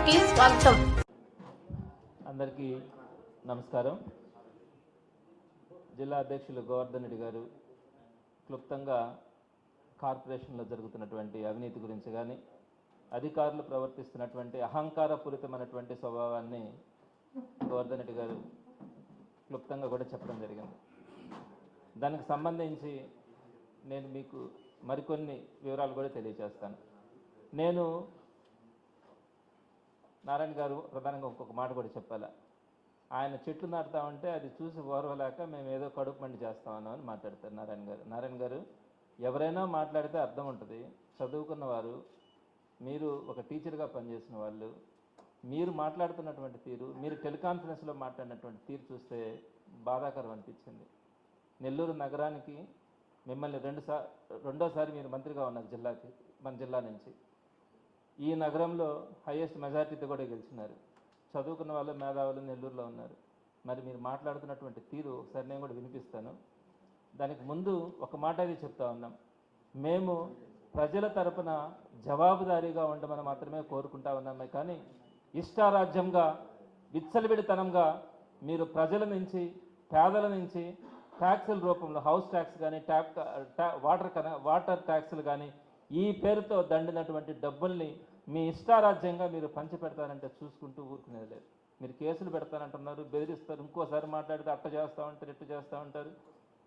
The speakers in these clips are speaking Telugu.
కి స్వాగతం. అందరికీ నమస్కారం. జిల్లా అధ్యక్షులు గోవర్ధన్ రెడ్డి గారు క్లుప్తంగా కార్పొరేషన్లో జరుగుతున్నటువంటి అవినీతి గురించి కానీ అధికారులు ప్రవర్తిస్తున్నటువంటి అహంకారపూరితమైనటువంటి స్వభావాన్ని గోవర్ధన్ రెడ్డి గారు క్లుప్తంగా కూడా చెప్పడం జరిగింది. దానికి సంబంధించి నేను మీకు మరికొన్ని వివరాలు కూడా తెలియజేస్తాను. నేను నారాయణ గారు ప్రధానంగా ఇంకొక మాట కూడా చెప్పాలా, ఆయన చెట్లు నాటుతామంటే అది చూసి ఓర్వలేక మేము ఏదో కడుపు మండి చేస్తామన్నాం అని మాట్లాడతారు నారాయణ గారు ఎవరైనా మాట్లాడితే అర్థం ఉంటుంది. చదువుకున్నవారు, మీరు ఒక టీచర్గా పనిచేసిన వాళ్ళు, మీరు మాట్లాడుతున్నటువంటి తీరు, మీరు టెలికాన్ఫరెన్స్లో మాట్లాడినటువంటి తీరు చూస్తే బాధాకరం అనిపించింది. నెల్లూరు నగరానికి మిమ్మల్ని రెండోసారి మీరు మంత్రిగా ఉన్నారు మన జిల్లా నుంచి. ఈ నగరంలో హైయెస్ట్ మెజార్టీతో కూడా గెలిచినారు. చదువుకున్న వాళ్ళు, మేధావులు నెల్లూరులో ఉన్నారు. మరి మీరు మాట్లాడుతున్నటువంటి తీరు ఒకసారి నేను కూడా వినిపిస్తాను. దానికి ముందు ఒక మాట అది చెప్తా ఉన్నాం, మేము ప్రజల తరపున జవాబుదారీగా ఉండమని మాత్రమే కోరుకుంటా ఉన్నామే, కానీ ఇష్టారాజ్యంగా విచ్చలవిడితనంగా మీరు ప్రజల నుంచి, పేదల నుంచి ట్యాక్సుల రూపంలో హౌస్ ట్యాక్స్ కానీ వాటర్ ట్యాక్సులు కానీ ఈ పేరుతో దండినటువంటి డబ్బుల్ని మీ ఇష్టారాజ్యంగా మీరు పంచిపెడతారంటే చూసుకుంటూ ఊరుకునేది లేదు. మీరు కేసులు పెడతానంటున్నారు, బెదిరిస్తారు, ఇంకోసారి మాట్లాడితే అట్ట చేస్తూ ఉంటారు, ఇట్ట చేస్తూ ఉంటారు.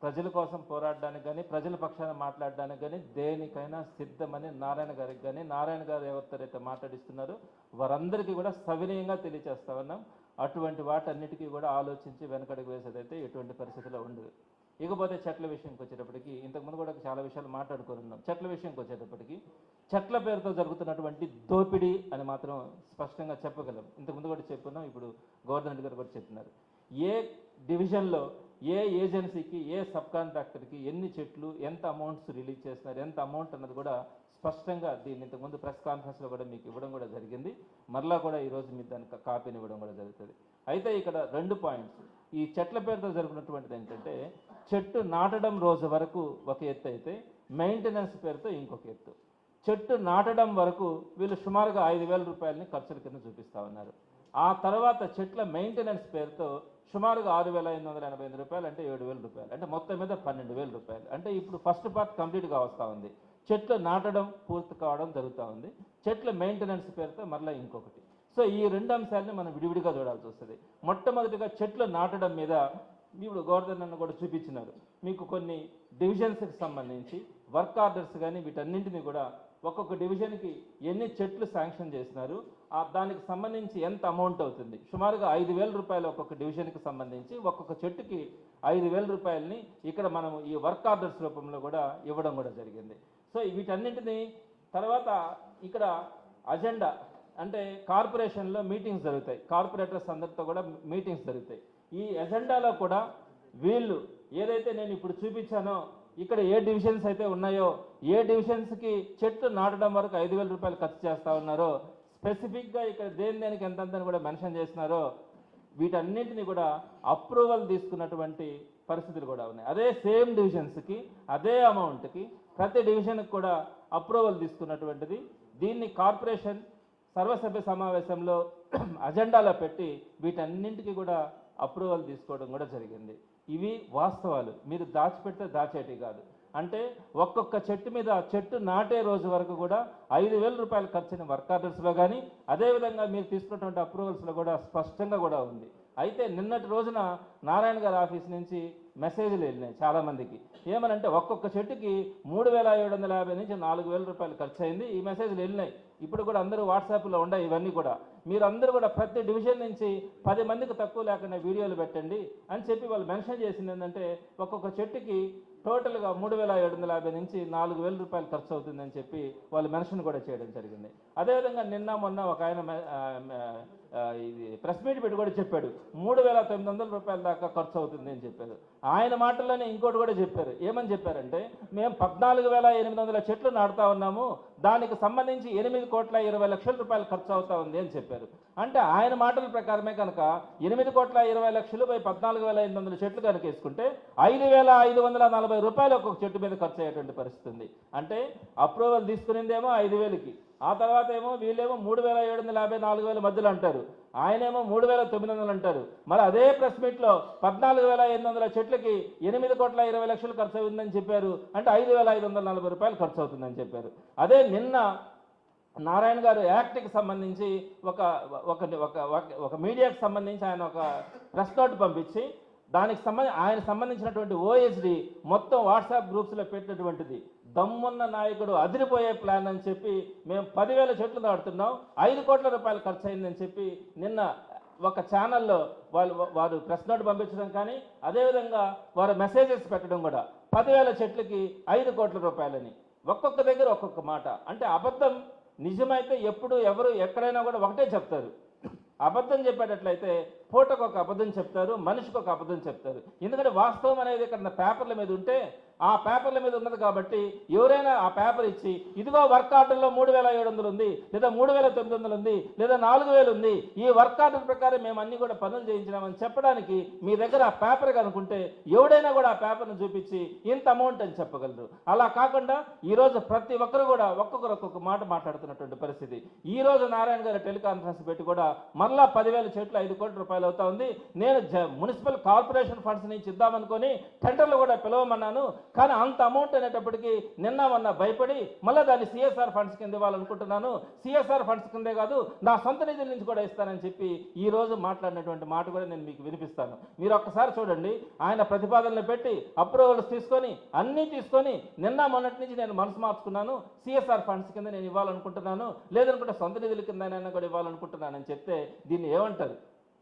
ప్రజల కోసం పోరాడడానికి కానీ ప్రజల పక్షాన మాట్లాడడానికి కానీ దేనికైనా సిద్ధమని నారాయణ గారికి కానీ, నారాయణ గారు ఎవరితో మాట్లాడిస్తున్నారో వారందరికీ కూడా సవినయంగా తెలియజేస్తా ఉన్నాం. అటువంటి వాటన్నిటికీ కూడా ఆలోచించి వెనకడుగు వేసేదైతే ఎటువంటి పరిస్థితిలో ఉండదు. ఇకపోతే చెట్ల విషయంకి వచ్చేటప్పటికి, ఇంతకుముందు కూడా చాలా విషయాలు మాట్లాడుకున్నాం. చెట్ల విషయంకి వచ్చేటప్పటికి చెట్ల పేరుతో జరుగుతున్నటువంటి దోపిడీ అని మాత్రం స్పష్టంగా చెప్పగలం. ఇంతకుముందు కూడా చెప్పుకున్నాం, ఇప్పుడు గవర్నమెంట్ గారు కూడా చెప్తున్నారు. ఏ డివిజన్లో ఏ ఏజెన్సీకి, ఏ సబ్ కాంట్రాక్టర్కి ఎన్ని చెట్లు, ఎంత అమౌంట్స్ రిలీజ్ చేస్తున్నారు, ఎంత అమౌంట్ అన్నది కూడా స్పష్టంగా దీన్ని ఇంతకుముందు ప్రెస్ కాన్ఫరెన్స్లో కూడా మీకు ఇవ్వడం కూడా జరిగింది. మరలా కూడా ఈరోజు మీకు దానికి కాపీని ఇవ్వడం కూడా జరుగుతుంది. అయితే ఇక్కడ 2 పాయింట్స్. ఈ చెట్ల పేరుతో జరుగుతున్నటువంటిది ఏంటంటే, చెట్టు నాటడం రోజు వరకు ఒక ఎత్తు అయితే మెయింటెనెన్స్ పేరుతో ఇంకొక ఎత్తు. చెట్టు నాటడం వరకు వీళ్ళు సుమారుగా 5,000 రూపాయలని ఖర్చుల కింద చూపిస్తూ ఉన్నారు. ఆ తర్వాత చెట్ల మెయింటెనెన్స్ పేరుతో సుమారుగా 6,588 రూపాయలు, అంటే 7,000 రూపాయలు, అంటే మొత్తం మీద 12,000 రూపాయలు. అంటే ఇప్పుడు ఫస్ట్ పార్ట్ కంప్లీట్గా వస్తూ ఉంది. చెట్లు నాటడం పూర్తి కావడం జరుగుతూ ఉంది. చెట్ల మెయింటెనెన్స్ పేరుతో మరలా ఇంకొకటి. సో ఈ 2 అంశాలని మనం విడివిడిగా చూడాల్సి వస్తుంది. మొట్టమొదటిగా చెట్లు నాటడం మీద ఇప్పుడు గవర్నర్ నన్ను కూడా చూపించినారు. మీకు కొన్ని డివిజన్స్కి సంబంధించి వర్క్ ఆర్డర్స్ కానీ వీటన్నింటినీ కూడా ఒక్కొక్క డివిజన్కి ఎన్ని చెట్లు శాంక్షన్ చేసినారు, దానికి సంబంధించి ఎంత అమౌంట్ అవుతుంది, సుమారుగా 5,000 రూపాయలు ఒక్కొక్క డివిజన్కి సంబంధించి ఒక్కొక్క చెట్టుకి 5,000 రూపాయలని ఇక్కడ మనం ఈ వర్క్ ఆర్డర్స్ రూపంలో కూడా ఇవ్వడం కూడా జరిగింది. సో వీటన్నింటినీ తర్వాత ఇక్కడ అజెండా అంటే కార్పొరేషన్లో మీటింగ్స్ జరుగుతాయి, కార్పొరేటర్స్ అందరితో కూడా మీటింగ్స్ జరుగుతాయి. ఈ ఎజెండాలో కూడా వీళ్ళు ఏదైతే నేను ఇప్పుడు చూపించానో, ఇక్కడ ఏ డివిజన్స్ అయితే ఉన్నాయో, ఏ డివిజన్స్కి చెట్లు నాటడం వరకు 5,000 రూపాయలు ఖర్చు చేస్తూ ఉన్నారో, స్పెసిఫిక్గా ఇక్కడ దేనికి ఎంతని కూడా మెన్షన్ చేస్తున్నారో, వీటన్నింటినీ కూడా అప్రూవల్ తీసుకున్నటువంటి పరిస్థితులు కూడా ఉన్నాయి. అదే సేమ్ డివిజన్స్కి అదే అమౌంట్కి ప్రతి డివిజన్కి కూడా అప్రూవల్ తీసుకున్నటువంటిది. దీన్ని కార్పొరేషన్ సర్వసభ్య సమావేశంలో అజెండాలో పెట్టి వీటన్నింటికి కూడా అప్రూవల్ తీసుకోవడం కూడా జరిగింది. ఇవి వాస్తవాలు, మీరు దాచిపెడితే దాచేటి కాదు. అంటే ఒక్కొక్క చెట్టు మీద చెట్టు నాటే రోజు వరకు కూడా 5,000 రూపాయలు ఖర్చైన వర్క్ ఆర్డర్స్లో కానీ, అదేవిధంగా మీరు తీసుకున్నటువంటి అప్రూవల్స్లో కూడా స్పష్టంగా కూడా ఉంది. అయితే నిన్నటి రోజున నారాయణ గారి ఆఫీస్ నుంచి మెసేజ్లు వెళ్ళినాయి చాలామందికి. ఏమనంటే ఒక్కొక్క చెట్టుకి 3,750 నుంచి 4,000 రూపాయలు ఖర్చు అయింది. ఈ మెసేజ్లు వెళ్ళినాయి. ఇప్పుడు కూడా అందరూ వాట్సాప్లో ఉన్నాయి. ఇవన్నీ కూడా మీరు అందరూ కూడా ప్రతి డివిజన్ నుంచి 10 మందికి తక్కువ లేకుండా వీడియోలు పెట్టండి అని చెప్పి వాళ్ళు మెన్షన్ చేసింది. ఏంటంటే ఒక్కొక్క చెట్టుకి టోటల్గా 3,750 నుంచి 4,000 రూపాయలు ఖర్చు అవుతుందని చెప్పి వాళ్ళు మెన్షన్ కూడా చేయడం జరిగింది. అదేవిధంగా నిన్న మొన్న ఒక ఆయన ఇది ప్రెస్ మీట్ పెట్టి కూడా చెప్పాడు, 3,900 రూపాయల దాకా ఖర్చు అవుతుంది అని చెప్పారు. ఆయన మాటల్లోనే ఇంకోటి కూడా చెప్పారు. ఏమని చెప్పారంటే, మేము 14,800 చెట్లు నాటుతా ఉన్నాము, దానికి సంబంధించి 8,20,00,000 రూపాయలు ఖర్చు అవుతా ఉంది అని చెప్పారు. అంటే ఆయన మాటల ప్రకారమే కనుక 8,20,00,000 బై 14,800 చెట్లు కనుక వేసుకుంటే 5,540 రూపాయలు ఒక్కొక్క చెట్టు మీద ఖర్చు అయ్యేటువంటి పరిస్థితి ఉంది. అంటే అప్రూవల్ తీసుకునిందేమో 5,000కి, ఆ తర్వాత ఏమో వీళ్ళేమో 3,750 4,000 మధ్యలో అంటారు, ఆయనేమో 3,900 అంటారు. మరి అదే ప్రెస్ మీట్లో 14,800 చెట్లకి 8,20,00,000 ఖర్చు అవుతుందని చెప్పారు. అంటే 5,540 రూపాయలు ఖర్చు అవుతుందని చెప్పారు. అదే నిన్న నారాయణ గారు యాక్ట్కి సంబంధించి ఒక ఒక ఒక మీడియాకి సంబంధించి ఆయన ఒక ప్రెస్ నోట్ పంపించి దానికి ఆయన సంబంధించినటువంటి ఓఎస్డి మొత్తం వాట్సాప్ గ్రూప్స్లో పెట్టినటువంటిది దమ్మున్న నాయకుడు అదిరిపోయే ప్లాన్ అని చెప్పి మేము 10,000 చెట్లు నాటుతున్నాం, 5 కోట్ల రూపాయలు ఖర్చు అయిందని చెప్పి నిన్న ఒక ఛానల్లో వారు ప్రెస్ నోట్ పంపించడం కానీ అదేవిధంగా వారు మెసేజెస్ పెట్టడం కూడా 10,000 చెట్లకి 5 కోట్ల రూపాయలని ఒక్కొక్క దగ్గర ఒక్కొక్క మాట. అంటే అబద్ధం నిజమైతే ఎప్పుడు ఎవరు ఎక్కడైనా కూడా ఒకటే చెప్తారు. అబద్ధం చెప్పేటట్లయితే పూటకు ఒక అబద్ధం చెప్తారు, మనిషికి ఒక అబద్ధం చెప్తారు. ఎందుకంటే వాస్తవం అనేది ఇక్కడ పేపర్ల మీద ఉంటే ఆ పేపర్ల మీద ఉన్నది కాబట్టి ఎవరైనా ఆ పేపర్ ఇచ్చి ఇదిగో వర్క్ ఆర్డర్లో 3,700 ఉంది, లేదా 3,900 ఉంది, లేదా 4,000 ఉంది, ఈ వర్క్ ఆర్డర్ ప్రకారం మేము అన్ని కూడా పనులు చేయించినామని చెప్పడానికి మీ దగ్గర ఆ పేపర్ కనుకుంటే ఎవడైనా కూడా ఆ పేపర్ను చూపించి ఇంత అమౌంట్ అని చెప్పగలరు. అలా కాకుండా ఈరోజు ప్రతి ఒక్కరు కూడా ఒక్కొక్కరు ఒక్కొక్క మాట మాట్లాడుతున్నటువంటి పరిస్థితి. ఈరోజు నారాయణ గారు టెలికాన్ఫరెన్స్ పెట్టి కూడా మరలా 10,000 చెట్లు 5 కోట్ల రూపాయలు అవుతా ఉంది. నేను మున్సిపల్ కార్పొరేషన్ ఫండ్స్ నుంచి ఇద్దామనుకొని టెండర్లు కూడా పిలవమన్నాను, కానీ అంత అమౌంట్ అనేటప్పటికీ మొన్న భయపడి మళ్ళీ దాన్ని సిఎస్ఆర్ ఫండ్స్ కింద ఇవ్వాలనుకుంటున్నాను. సిఎస్ఆర్ ఫండ్స్ కిందే కాదు నా సొంత నిధుల నుంచి కూడా ఇస్తానని చెప్పి ఈ రోజు మాట్లాడినటువంటి మాట కూడా నేను మీకు వినిపిస్తాను. మీరు ఒక్కసారి చూడండి. ఆయన ప్రతిపాదనలు పెట్టి అప్రూవల్స్ తీసుకొని అన్నీ తీసుకొని మొన్నటి నుంచి నేను మనసు మార్చుకున్నాను, సిఎస్ఆర్ ఫండ్స్ కింద నేను ఇవ్వాలనుకుంటున్నాను, లేదనుకుంటే సొంత నిధుల కింద కూడా ఇవ్వాలనుకుంటున్నానని చెప్తే దీన్ని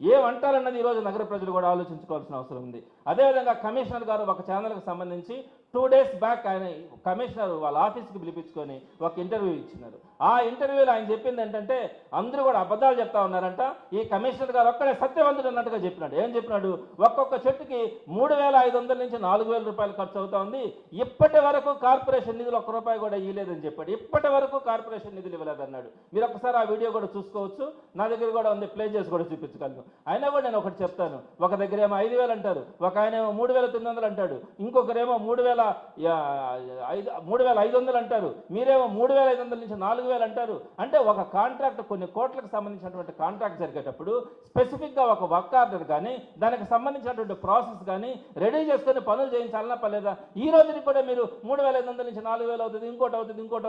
ఏమంటారన్నది ఈరోజు నగర ప్రజలు కూడా ఆలోచించుకోవాల్సిన అవసరం ఉంది. అదేవిధంగా కమిషనర్ గారు ఒక ఛానల్కి సంబంధించి 2 days బ్యాక్ ఆయన కమిషనర్ వాళ్ళ ఆఫీస్కి పిలిపించుకొని ఒక ఇంటర్వ్యూ ఇచ్చినారు. ఆ ఇంటర్వ్యూలో ఆయన చెప్పింది ఏంటంటే అందరూ కూడా అబద్ధాలు చెప్తా ఉన్నారంట, ఈ కమిషనర్ గారు ఒక్కడే సత్యవంతుడు అన్నట్టుగా చెప్పినాడు. ఏం చెప్పినాడు? ఒక్కొక్క చెట్టుకి 3,500 నుంచి 4,000 రూపాయలు ఖర్చు అవుతా ఉంది, ఇప్పటి వరకు కార్పొరేషన్ నిధులు ఒక్క రూపాయి కూడా ఇవ్వలేదని చెప్పాడు. ఇప్పటి వరకు కార్పొరేషన్ నిధులు ఇవ్వలేదన్నాడు. మీరు ఒక్కసారి ఆ వీడియో కూడా చూసుకోవచ్చు, నా దగ్గర కూడా ఉంది, ప్లే చేసి కూడా చూపించగలను. అయినా కూడా నేను ఒకటి చెప్తాను, ఒక దగ్గర ఏమో 5,000 అంటారు, ఒక ఆయన ఏమో 3,900 అంటాడు, ఇంకొకరేమో 3,500 అంటారు, మీరేమో 3,500 నుంచి 4,000 అంటారు. అంటే ఒక కాంట్రాక్ట్ కొన్ని కోట్లకు సంబంధించినటువంటి కాంట్రాక్ట్ జరిగేటప్పుడు స్పెసిఫిక్గా ఒక వర్క్ ఆర్డర్ కానీ దానికి సంబంధించినటువంటి ప్రాసెస్ కానీ రెడీ చేసుకొని పనులు చేయించాలన్నా పర్లేదా? ఈ రోజుని కూడా మీరు 3,500 నుంచి 4,000 అవుతుంది, ఇంకోటి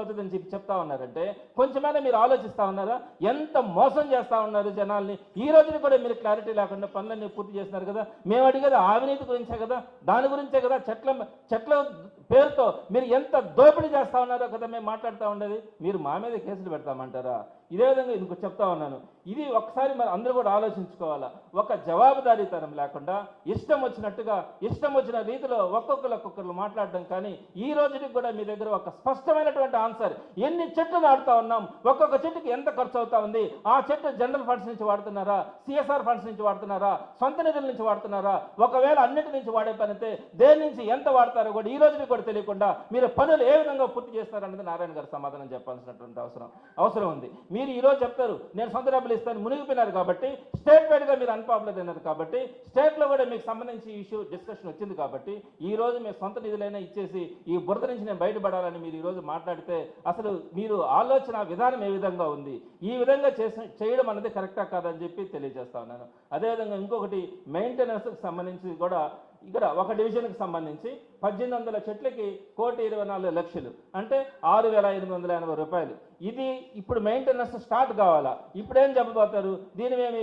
అవుతుంది అని చెప్పి చెప్తా ఉన్నారంటే కొంచెమైనా మీరు ఆలోచిస్తూ ఉన్నారా? ఎంత మోసం చేస్తూ ఉన్నారు జనాల్ని. ఈ రోజుని కూడా మీరు క్లారిటీ లేకుండా పనులన్నీ పూర్తి చేస్తున్నారు కదా. మేము అడిగేది అవినీతి గురించే కదా, దాని గురించే కదా, చెట్ల పేరుతో మీరు ఎంత దోపిడీ చేస్తూ ఉన్నారో కదా మేము మాట్లాడుతూ ఉండేది. మీరు మా మీద కేసులు పెడతామంటారా? ఇదే విధంగా ఇంకో చెప్తా ఉన్నాను, ఇది ఒకసారి మరి అందరూ కూడా ఆలోచించుకోవాలా. ఒక జవాబుదారీతనం లేకుండా ఇష్టం వచ్చినట్టుగా ఇష్టం వచ్చిన రీతిలో ఒక్కొక్కరు మాట్లాడడం కానీ ఈ రోజుకి కూడా మీ దగ్గర ఒక స్పష్టమైనటువంటి ఆన్సర్, ఎన్ని చెట్లు నాటుతా ఉన్నాం, ఒక్కొక్క చెట్టుకి ఎంత ఖర్చు అవుతా ఉంది, ఆ చెట్టు జనరల్ ఫండ్స్ నుంచి వాడుతున్నారా, సిఎస్ఆర్ ఫండ్స్ నుంచి వాడుతున్నారా, సొంత నిధుల నుంచి వాడుతున్నారా, ఒకవేళ అన్నిటి నుంచి వాడే పనితే దేని నుంచి ఎంత వాడతారో కూడా ఈ రోజుకి కూడా తెలియకుండా మీరు పనులు ఏ విధంగా పూర్తి చేస్తారన్నది నారాయణ గారు సమాధానం చెప్పాల్సినటువంటి అవసరం ఉంది. మీరు ఈరోజు చెప్తారు నేను సొంత డబ్బులు ఇస్తాను, మునిగిపోయినారు కాబట్టి స్టేట్ వైడ్గా మీరు అన్పాపులర్ అయినారు కాబట్టి స్టేట్లో కూడా మీకు సంబంధించి ఇష్యూ డిస్కషన్ వచ్చింది కాబట్టి ఈ రోజు మీరు సొంత నిధులైనా ఇచ్చేసి ఈ బురద నుంచి నేను బయటపడాలని మీరు ఈరోజు మాట్లాడితే అసలు మీరు ఆలోచన విధానం ఏ విధంగా ఉంది, ఈ విధంగా చేయడం అన్నది కరెక్టా కాదని చెప్పి తెలియజేస్తా ఉన్నాను. అదేవిధంగా ఇంకొకటి మెయింటెనెన్స్కి సంబంధించి కూడా ఇక్కడ ఒక డివిజన్కి సంబంధించి 1,800 చెట్లకి 1,24,00,000 అంటే 6,880 రూపాయలు. ఇది ఇప్పుడు మెయింటెనెన్స్ స్టార్ట్ కావాలా? ఇప్పుడేం చెప్పబోతారు? దీన్ని మేము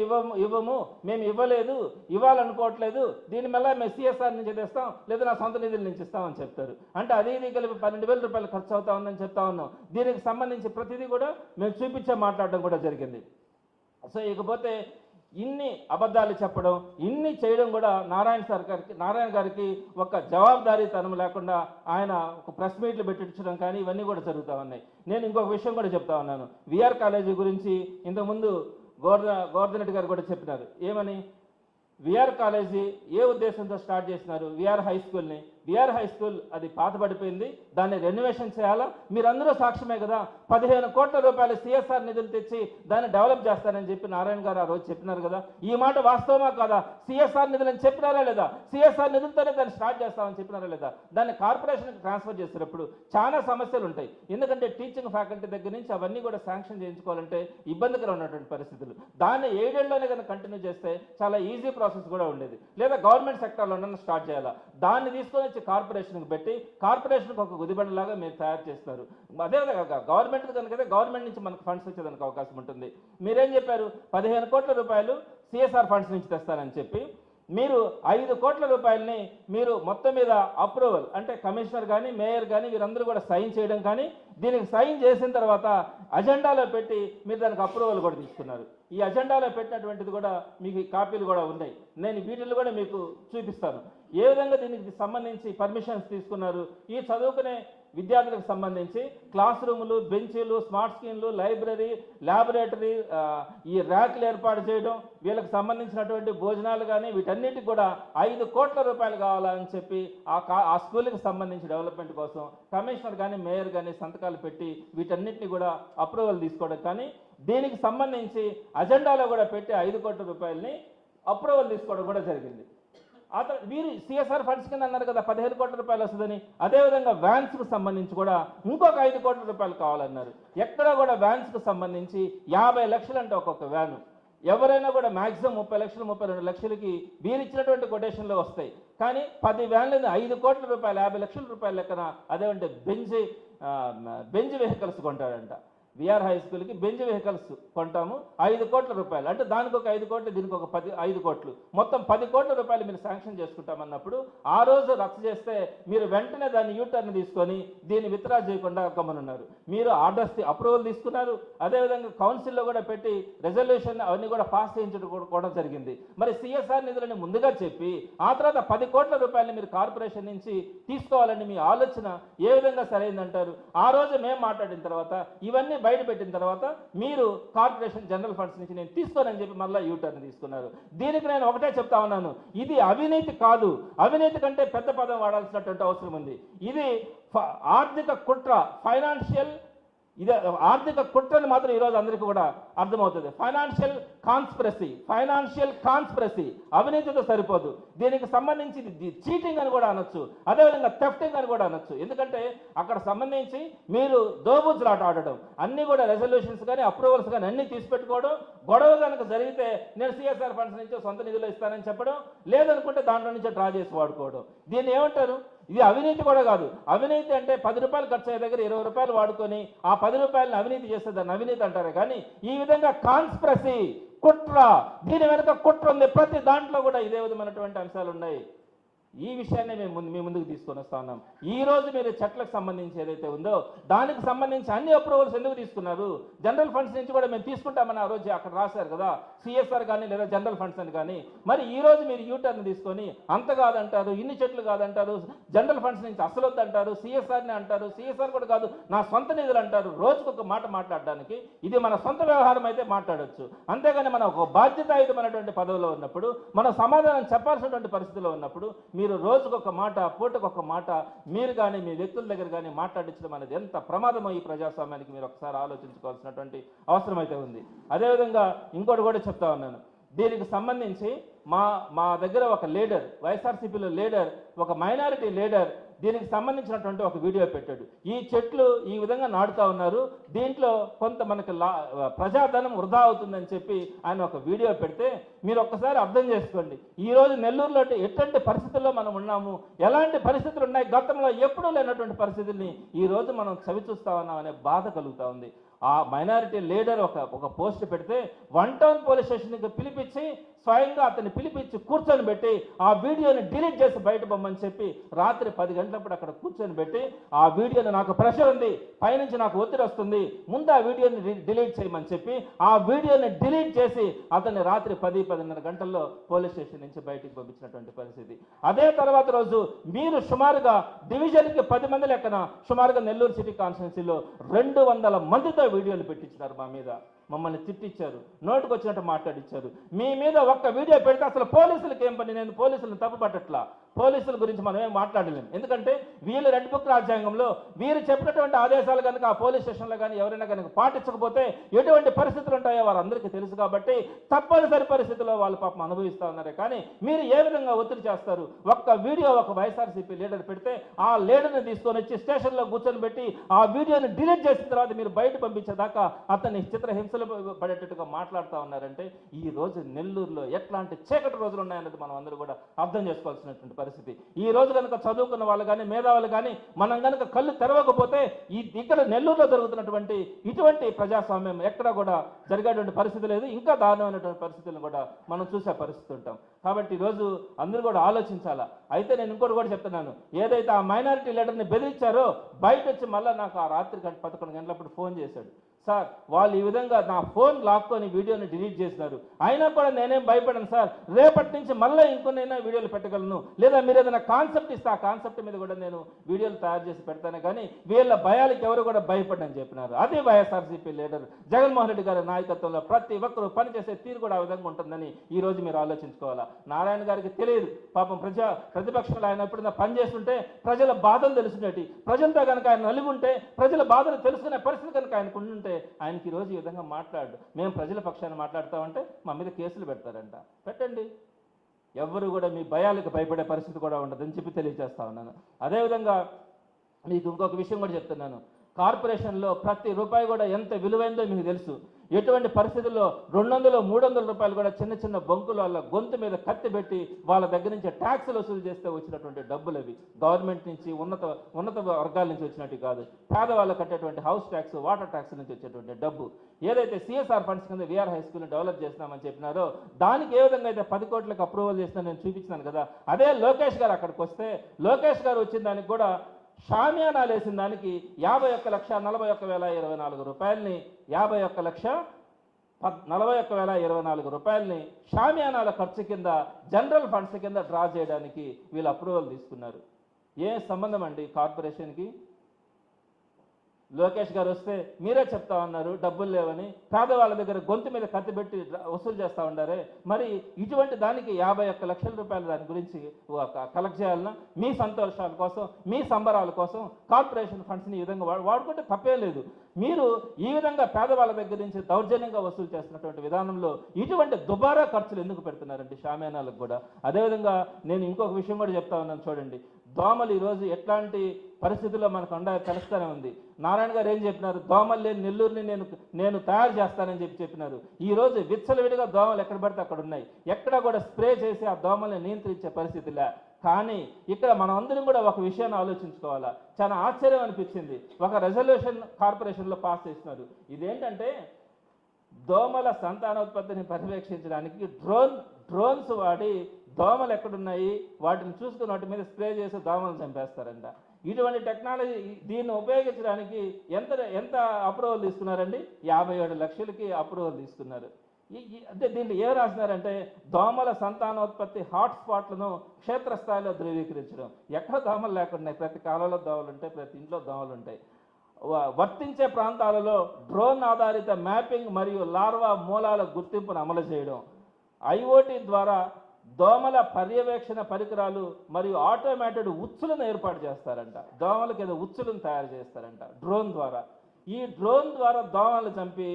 ఇవ్వము, మేము ఇవ్వలేదు, ఇవ్వాలనుకోవట్లేదు, దీని మళ్ళీ మేము సిఎస్ఆర్ నుంచి తెస్తాం లేదా నా సొంత నిధుల నుంచి ఇస్తామని చెప్తారు. అంటే అది కలిపి 12,000 రూపాయలు ఖర్చు అవుతా ఉందని చెప్తా ఉన్నాం. దీనికి సంబంధించి ప్రతిదీ కూడా మేము చూపించే మాట్లాడడం కూడా జరిగింది. సో ఇకపోతే ఇన్ని అబద్ధాలు చెప్పడం, ఇన్ని చేయడం కూడా నారాయణ గారికి ఒక జవాబుదారీతనం లేకుండా ఆయన ఒక ప్రెస్ మీట్లు పెట్టించడం కానీ ఇవన్నీ కూడా జరుగుతూ ఉన్నాయి. నేను ఇంకొక విషయం కూడా చెప్తా ఉన్నాను. విఆర్ కాలేజీ గురించి ఇంతకుముందు గోవర్ధన్ రెడ్డి గారు కూడా చెప్పినారు. ఏమని? విఆర్ కాలేజీ ఏ ఉద్దేశంతో స్టార్ట్ చేసినారు? విఆర్ హై స్కూల్ని బిఆర్ హై స్కూల్ అది పాతబడిపోయింది, దాన్ని రెనోవేషన్ చేయాలా. మీరందరూ సాక్ష్యమే కదా, 15 కోట్ల రూపాయలు సిఎస్ఆర్ నిధులు తెచ్చి దాన్ని డెవలప్ చేస్తానని చెప్పి నారాయణ గారు ఆ రోజు చెప్పినారు కదా. ఈ మాట వాస్తవమా కాదా? సిఎస్ఆర్ నిధులని చెప్పినారా లేదా? సిఎస్ఆర్ నిధులతోనే దాన్ని స్టార్ట్ చేస్తామని చెప్పినారా లేదా? దాన్ని కార్పొరేషన్కి ట్రాన్స్ఫర్ చేసేటప్పుడు చాలా సమస్యలు ఉంటాయి. ఎందుకంటే టీచింగ్ ఫ్యాకల్టీ దగ్గర నుంచి అవన్నీ కూడా శాంక్షన్ చేయించుకోవాలంటే ఇబ్బందికర ఉన్నటువంటి పరిస్థితులు. దాన్ని 7 ఏళ్లలోనే కనుక కంటిన్యూ చేస్తే చాలా ఈజీ ప్రాసెస్ కూడా ఉండేది. లేదా గవర్నమెంట్ సెక్టర్లోనే స్టార్ట్ చేయాలా. దాన్ని తీసుకొని వచ్చి కార్పొరేషన్కి పెట్టి కార్పొరేషన్కి ఒక గుదిబండలాగా మీరు తయారు చేస్తారు. అదేవిధంగా గవర్నమెంట్ కనుక గవర్నమెంట్ నుంచి మనకు ఫండ్స్ వచ్చేదానికి అవకాశం ఉంటుంది. మీరేం చెప్పారు? 15 కోట్ల రూపాయలు సిఎస్ఆర్ ఫండ్స్ నుంచి తెస్తానని చెప్పి మీరు 5 కోట్ల రూపాయలని మీరు మొత్తం మీద అప్రూవల్ అంటే కమిషనర్ కానీ మేయర్ కానీ వీరందరూ కూడా సైన్ చేయడం కానీ, దీనికి సైన్ చేసిన తర్వాత అజెండాలో పెట్టి మీరు దానికి అప్రూవల్ కూడా తీసుకున్నారు. ఈ అజెండాలో పెట్టినటువంటిది కూడా మీకు కాపీలు కూడా ఉన్నాయి. నేను వీటిల్లో కూడా మీకు చూపిస్తాను ఏ విధంగా దీనికి సంబంధించి పర్మిషన్స్ తీసుకున్నారు. ఈ చదువుకునే విద్యార్థులకు సంబంధించి క్లాస్ రూములు, బెంచీలు, స్మార్ట్ స్క్రీన్లు, లైబ్రరీ, ల్యాబొరేటరీ, ఈ ర్యాక్లు ఏర్పాటు చేయడం, వీళ్ళకి సంబంధించినటువంటి భోజనాలు కానీ వీటన్నిటికి కూడా 5 కోట్ల రూపాయలు కావాలని చెప్పి ఆ స్కూల్కి సంబంధించి డెవలప్మెంట్ కోసం కమిషనర్ కానీ మేయర్ కానీ సంతకాలు పెట్టి వీటన్నిటిని కూడా అప్రూవల్ తీసుకోవడం కానీ, దీనికి సంబంధించి అజెండాలో కూడా పెట్టి 5 కోట్ల రూపాయలని అప్రూవల్ తీసుకోవడం కూడా జరిగింది. వీరు సిఎస్ఆర్ ఫండ్స్ కింద అన్నారు కదా 15 కోట్ల రూపాయలు వస్తుందని. అదేవిధంగా వ్యాన్స్కు సంబంధించి కూడా ఇంకొక 5 కోట్ల రూపాయలు కావాలన్నారు. ఎక్కడ కూడా వ్యాన్స్కు సంబంధించి 50 లక్షలు అంటే ఒక్కొక్క వ్యాను. ఎవరైనా కూడా మ్యాక్సిమం 30 లక్షలు 32 లక్షలకి వీరు ఇచ్చినటువంటి కొటేషన్లో వస్తాయి. కానీ 10 వ్యాన్లని 5 కోట్ల రూపాయలు 50 లక్షల రూపాయల లెక్కన అదేమంటే బెంజ్ వెహికల్స్ కొంటాడంట. బిఆర్ హై స్కూల్కి బెంజ్ వెహికల్స్ కొంటాము 5 కోట్ల రూపాయలు అంటే దానికి ఒక 5 కోట్లు, దీనికి ఒక 5 కోట్లు, మొత్తం 10 కోట్ల రూపాయలు మీరు శాంక్షన్ చేసుకుంటామన్నప్పుడు ఆ రోజు రద్దు చేస్తే మీరు వెంటనే దాన్ని యూటర్న్ తీసుకొని దీన్ని విత్డ్రా చేయకుండా గమనున్నారు. మీరు ఆర్డర్స్ అప్రూవల్ తీసుకున్నారు. అదేవిధంగా కౌన్సిల్లో కూడా పెట్టి రెజల్యూషన్ అవన్నీ కూడా పాస్ చేయించడం జరిగింది. మరి సిఎస్ఆర్ నిధులని ముందుగా చెప్పి ఆ తర్వాత 10 కోట్ల రూపాయలు మీరు కార్పొరేషన్ నుంచి తీసుకోవాలని మీ ఆలోచన ఏ విధంగా సరైందంటారు? ఆ రోజు మేము మాట్లాడిన తర్వాత ఇవన్నీ బయట పెట్టిన తర్వాత మీరు కార్పొరేషన్ జనరల్ ఫండ్స్ నుంచి నేను తీసుకోనని చెప్పి మళ్ళీ యూటర్న్ తీసుకున్నారు. దీనికి నేను ఒకటే చెప్తా ఉన్నాను, ఇది అవినీతి కాదు. అవినీతి కంటే పెద్ద పదం వాడాల్సినటువంటి అవసరం ఉంది. ఇది ఆర్థిక కుట్ర, ఫైనాన్షియల్ ఇది ఆర్థిక కుట్రని మాత్రం ఈరోజు అందరికీ కూడా అర్థమవుతుంది. ఫైనాన్షియల్ కాన్స్పిరసీ అవినీతితో సరిపోదు. దీనికి సంబంధించి చీటింగ్ అని కూడా అనొచ్చు, అదేవిధంగా థెఫ్టింగ్ అని కూడా అనొచ్చు. ఎందుకంటే అక్కడ సంబంధించి మీరు దోబుజ్లాట ఆడడం, అన్నీ కూడా రెజల్యూషన్స్ కానీ అప్రూవల్స్ కానీ అన్నీ తీసిపెట్టుకోవడం, గొడవ కనుక జరిగితే నేను సిఎస్ఆర్ ఫండ్స్ నుంచి సొంత నిధులు ఇస్తానని చెప్పడం, లేదనుకుంటే దాంట్లో నుంచే డ్రా చేసి వాడుకోవడం. దీన్ని ఏమంటారు? ఇది అవినీతి కూడా కాదు. అవినీతి అంటే 10 రూపాయలు ఖర్చు అయ్యే దగ్గర 20 రూపాయలు వాడుకొని ఆ 10 రూపాయలను అవినీతి చేస్తే దాన్ని అవినీతి అంటారు. కానీ ఈ విధంగా కాన్స్పిరసీ, కుట్ర, దీని వెనుక కుట్ర ఉంది. ప్రతి దాంట్లో కూడా ఇదే విధమైనటువంటి అంశాలు ఉన్నాయి. ఈ విషయాన్ని మేము మీ ముందుకు తీసుకొని వస్తా ఉన్నాం. ఈ రోజు మీరు చెట్లకు సంబంధించి ఏదైతే ఉందో దానికి సంబంధించి అన్ని అప్రూవల్స్ ఎందుకు తీసుకున్నారు? జనరల్ ఫండ్స్ నుంచి కూడా మేము తీసుకుంటామని ఆ రోజు అక్కడ రాశారు కదా, సిఎస్ఆర్ కానీ లేదా జనరల్ ఫండ్స్ అని కానీ. మరి ఈ రోజు మీరు యూటర్న్ తీసుకొని అంత కాదంటారు, ఇన్ని చెట్లు కాదంటారు, జనరల్ ఫండ్స్ నుంచి అసలు వద్దంటారు, సిఎస్ఆర్ని అంటారు, సిఎస్ఆర్ కూడా కాదు నా సొంత నిధులు అంటారు. రోజుకొక మాట మాట్లాడడానికి ఇది మన సొంత వ్యవహారం అయితే మాట్లాడచ్చు. అంతేగాని మనం ఒక బాధ్యతాయుతమైనటువంటి పదవిలో ఉన్నప్పుడు, మనం సమాధానం చెప్పాల్సినటువంటి పరిస్థితిలో ఉన్నప్పుడు మీరు రోజుకొక మాట, పూటకొక మాట మీరు కానీ మీ వ్యక్తుల దగ్గర కానీ మాట్లాడించడం అనేది ఎంత ప్రమాదమో ఈ ప్రజాస్వామ్యానికి మీరు ఒకసారి ఆలోచించుకోవాల్సినటువంటి అవసరం అయితే ఉంది. అదేవిధంగా ఇంకోటి కూడా చెప్తా ఉన్నాను, దీనికి సంబంధించి మా దగ్గర ఒక లీడర్, వైఎస్ఆర్సీపీలో లీడర్, ఒక మైనారిటీ లీడర్ దీనికి సంబంధించినటువంటి ఒక వీడియో పెట్టాడు. ఈ చెట్లు ఈ విధంగా నాటుతా ఉన్నారు, దీంట్లో కొంత మనకి ప్రజాధనం వృధా అవుతుందని చెప్పి ఆయన ఒక వీడియో పెడితే మీరు ఒక్కసారి అర్థం చేసుకోండి. ఈరోజు నెల్లూరులో ఎటువంటి పరిస్థితుల్లో మనం ఉన్నాము, ఎలాంటి పరిస్థితులు ఉన్నాయి, గతంలో ఎప్పుడూ లేనటువంటి పరిస్థితుల్ని ఈరోజు మనం చవిచూస్తా ఉన్నాం అనే బాధ కలుగుతూ ఉంది. ఆ మైనారిటీ లీడర్ ఒక పోస్ట్ పెడితే 1 టౌన్ పోలీస్ స్టేషన్కి పిలిపించి స్వయంగా అతన్ని పిలిపించి కూర్చొని పెట్టి ఆ వీడియోని డిలీట్ చేసి బయట పొమ్మని చెప్పి రాత్రి 10 గంటలప్పుడు అక్కడ కూర్చొని పెట్టి ఆ వీడియోని నాకు ప్రెషర్ ఉంది, పైనుంచి నాకు ఒత్తిడి వస్తుంది, ముందు ఆ వీడియోని డిలీట్ చేయమని చెప్పి ఆ వీడియోని డిలీట్ చేసి అతన్ని రాత్రి 10-10:30 గంటల్లో పోలీస్ స్టేషన్ నుంచి బయటికి పంపించినటువంటి పరిస్థితి. అదే తర్వాత రోజు మీరు సుమారుగా డివిజన్కి 10 మంది లెక్కన సుమారుగా నెల్లూరు సిటీ కాన్స్టిట్యున్సీలో 200 మందితో వీడియోలు పెట్టించినారు. మా మీద మమ్మల్ని తిట్టించారు, నోటుకు వచ్చినట్టు మాట్లాడించారు. మీ మీద ఒక్క వీడియో పెడితే అసలు పోలీసులకి ఏం పని? నేను పోలీసులను తప్పు పట్టట్లా, పోలీసుల గురించి మనం ఏం మాట్లాడలేము. ఎందుకంటే వీళ్ళు రెడ్ బుక్ రాజ్యాంగంలో వీరు చెప్పినటువంటి ఆదేశాలు కనుక ఆ పోలీస్ స్టేషన్లో కానీ ఎవరైనా కనుక పాటించకపోతే ఎటువంటి పరిస్థితులు ఉంటాయో వారందరికీ తెలుసు. కాబట్టి తప్పనిసరి పరిస్థితుల్లో వాళ్ళు పాపం అనుభవిస్తూ ఉన్నారే. కానీ మీరు ఏ విధంగా ఒత్తిడి చేస్తారు? ఒక్క వీడియో ఒక వైఎస్ఆర్సీపీ లీడర్ పెడితే ఆ లీడర్ని తీసుకొని వచ్చి స్టేషన్లో కూర్చొని పెట్టి ఆ వీడియోని డిలీట్ చేసిన తర్వాత మీరు బయట పంపించేదాకా అతన్ని చిత్రహింసలు పడేటట్టుగా మాట్లాడుతూ ఉన్నారంటే ఈ రోజు నెల్లూరులో ఎట్లాంటి చీకటి రోజులు ఉన్నాయన్నది మనం అందరూ కూడా అర్థం చేసుకోవాల్సినటువంటి పరిస్థితి. ఈ రోజు కనుక చదువుకున్న వాళ్ళు కానీ మేధావులు కానీ మనం కనుక కళ్ళు తెరవకపోతే ఇక్కడ నెల్లూరులో జరుగుతున్నటువంటి ఇటువంటి ప్రజాస్వామ్యం ఎక్కడ కూడా జరిగేటువంటి పరిస్థితి లేదు. ఇంకా దారుణమైనటువంటి పరిస్థితులను కూడా మనం చూసే పరిస్థితి ఉంటాం. కాబట్టి ఈరోజు అందరూ కూడా ఆలోచించాలా. అయితే నేను ఇంకోటి కూడా చెప్తున్నాను, ఏదైతే ఆ మైనారిటీ లీడర్ని బెదిరించారో బయట వచ్చి మళ్ళీ నాకు ఆ రాత్రి 11 గంటలప్పుడు ఫోన్ చేశాడు. సార్ వాళ్ళు ఈ విధంగా నా ఫోన్ లాక్కొని వీడియోని డిలీట్ చేసినారు, అయినా కూడా నేనేం భయపడను సార్, రేపటి నుంచి మళ్ళీ ఇంకొన్నైనా వీడియోలు పెట్టగలను, లేదా మీరు ఏదైనా కాన్సెప్ట్ ఇస్తే ఆ కాన్సెప్ట్ మీద కూడా నేను వీడియోలు తయారు చేసి పెడతాను, కానీ వీళ్ళ భయాలకి ఎవరు కూడా భయపడని చెప్పినారు. అదే వైఎస్ఆర్సీపీ లీడర్ జగన్మోహన్ రెడ్డి గారి నాయకత్వంలో ప్రతి ఒక్కరు పనిచేసే తీరు కూడా ఆ విధంగా ఉంటుందని ఈ రోజు మీరు ఆలోచించుకోవాలా. నారాయణ గారికి తెలియదు పాపం, ప్రతిపక్షంలో ఆయన ఎప్పుడైనా పనిచేస్తుంటే ప్రజల బాధలు తెలుసుకునేటి, ప్రజలతో కనుక ఆయన నలిగి ఉంటే ప్రజల బాధలు తెలుసుకునే పరిస్థితి కనుక ఆయనకు ఉండుంటే ఆయనకి ఈరోజు ఈ విధంగా మాట్లాడు, మేము ప్రజల పక్షాన్ని మాట్లాడతామంటే మా మీద కేసులు పెడతారంట. పెట్టండి, ఎవ్వరు కూడా మీ భయాలకు భయపడే పరిస్థితి కూడా ఉండదని చెప్పి తెలియజేస్తా ఉన్నాను. అదేవిధంగా మీకు ఇంకొక విషయం కూడా చెప్తున్నాను, కార్పొరేషన్లో ప్రతి రూపాయి కూడా ఎంత విలువైందో మీకు తెలుసు. ఎటువంటి పరిస్థితుల్లో 200-300 రూపాయలు కూడా చిన్న చిన్న బంకులు వాళ్ళ గొంతు మీద కత్తి పెట్టి వాళ్ళ దగ్గర నుంచి ట్యాక్సులు వసూలు చేస్తే వచ్చినటువంటి డబ్బులు అవి. గవర్నమెంట్ నుంచి ఉన్నత వర్గాల నుంచి వచ్చినట్టు కాదు, పేదవాళ్ళు కట్టేటువంటి హౌస్ ట్యాక్స్, వాటర్ ట్యాక్స్ నుంచి వచ్చేటువంటి డబ్బు. ఏదైతే సిఎస్ఆర్ ఫండ్స్ కింద విఆర్ హై స్కూల్ని డెవలప్ చేస్తున్నామని చెప్పినారో దానికి ఏ విధంగా అయితే 10 కోట్లకు అప్రూవల్ చేసినా నేను చూపించినాను కదా. అదే లోకేష్ గారు అక్కడికి వస్తే లోకేష్ గారు వచ్చిన దానికి కూడా షామియానాలు వేసిన దానికి 51,41,024 రూపాయలని 51,41,024 రూపాయలని షామియానాల ఖర్చు కింద జనరల్ ఫండ్స్ కింద డ్రా చేయడానికి వీళ్ళు అప్రూవల్ తీసుకున్నారు. ఏ సంబంధం అండి కార్పొరేషన్కి? లోకేష్ గారు వస్తే మీరే చెప్తా ఉన్నారు డబ్బులు లేవని, పేదవాళ్ళ దగ్గర గొంతు మీద కత్తి పెట్టి వసూలు చేస్తూ ఉండారే. మరి ఇటువంటి దానికి 51 లక్షల రూపాయలు దాని గురించి కలెక్ట్ చేయాలన్నా మీ సంతోషాల కోసం, మీ సంబరాల కోసం కార్పొరేషన్ ఫండ్స్ని ఈ విధంగా వాడుకుంటే తప్పే లేదు. మీరు ఈ విధంగా పేదవాళ్ళ దగ్గర నుంచి దౌర్జన్యంగా వసూలు చేస్తున్నటువంటి విధానంలో ఇటువంటి దుబారా ఖర్చులు ఎందుకు పెడుతున్నారండి షామియానాలకు కూడా? అదేవిధంగా నేను ఇంకొక విషయం కూడా చెప్తా ఉన్నాను, చూడండి దోమలు ఈరోజు ఎట్లాంటి పరిస్థితుల్లో మనకు తెలుస్తూనే ఉంది. నారాయణ గారు ఏం చెప్పినారు, దోమలు లేని నెల్లూరుని నేను తయారు చేస్తానని చెప్పినారు. ఈరోజు విచ్చలవిడిగా దోమలు ఎక్కడ పడితే అక్కడ ఉన్నాయి, ఎక్కడ కూడా స్ప్రే చేసి ఆ దోమల్ని నియంత్రించే పరిస్థితిలే. కానీ ఇక్కడ మనం అందరం కూడా ఒక విషయాన్ని ఆలోచించుకోవాలా. చాలా ఆశ్చర్యం అనిపించింది, ఒక రెజల్యూషన్ కార్పొరేషన్లో పాస్ చేసినారు. ఇదేంటంటే దోమల సంతానోత్పత్తిని పర్యవేక్షించడానికి డ్రోన్స్ వాడి దోమలు ఎక్కడున్నాయి వాటిని చూసుకుని వాటి మీద స్ప్రే చేసి దోమలు చంపేస్తారంట. ఇటువంటి టెక్నాలజీ దీన్ని ఉపయోగించడానికి ఎంత అప్రూవల్ తీసుకున్నారండి? 57 లక్షలకి అప్రూవల్ తీసుకున్నారు. అంటే దీంట్లో ఏం రాసినారంటే దోమల సంతానోత్పత్తి హాట్స్పాట్లను క్షేత్రస్థాయిలో ధృవీకరించడం. ఎక్కడ దోమలు లేకుండా ప్రతి కాలంలో దోమలు ఉంటాయి, ప్రతి ఇంట్లో దోమలు ఉంటాయి. వర్తించే ప్రాంతాలలో డ్రోన్ ఆధారిత మ్యాపింగ్ మరియు లార్వా మూలాల గుర్తింపును అమలు చేయడం. ఐఓటీ ద్వారా దోమల పర్యవేక్షణ పరికరాలు మరియు ఆటోమేటెడ్ ఉచ్చులను ఏర్పాటు చేస్తారంట. దోమలకు ఏదో ఉచ్చులను తయారు చేస్తారంట డ్రోన్ ద్వారా. ఈ డ్రోన్ ద్వారా దోమలు చంపి